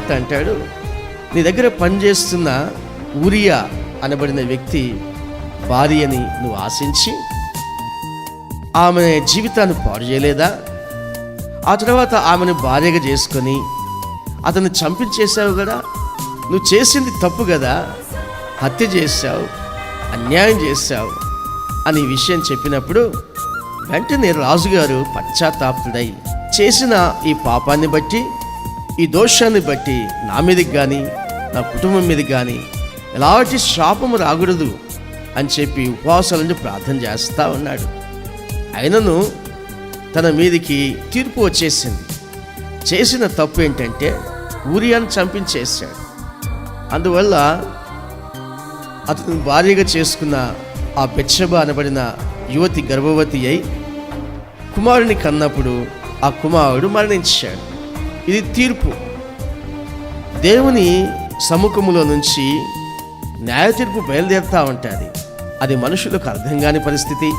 ప్రవక్త అంటాడు, నీ దగ్గర పనిచేస్తున్న ఊరియా అనబడిన వ్యక్తి భార్యని నువ్వు ఆశించి ఆమె జీవితాన్ని పాడు చేయలేదా? ఆ తర్వాత ఆమెను భార్యగా చేసుకొని అతన్ని చంపించేశావు కదా, నువ్వు చేసింది తప్పు కదా, హత్య చేశావు, అన్యాయం చేశావు అని విషయం చెప్పినప్పుడు వెంటనే రాజుగారు పశ్చాత్తాపుడై, చేసిన ఈ పాపాన్ని బట్టి, ఈ దోషాన్ని బట్టి నా మీదకి కానీ నా కుటుంబం మీదకి కానీ ఎలాంటి శాపము రాకూడదు అని చెప్పి ఉపవాసాలను ప్రార్థన చేస్తూ ఉన్నాడు. అయినను తన మీదికి తీర్పు వచ్చేసింది. చేసిన తప్పు ఏంటంటే ఊరియాను చంపించేశాడు. అందువల్ల అతను భార్యగా చేసుకున్న ఆ బెత్షెబ అనబడిన యువతి గర్భవతి అయి కుమారుని కన్నప్పుడు ఆ కుమారుడు మరణించాడు. ఇది తీర్పు. దేవుని సముఖములో నుంచి న్యాయ తీర్పు బయలుదేరుతూ ఉంటుంది. అది మనుషులకు అర్థం కాని పరిస్థితి.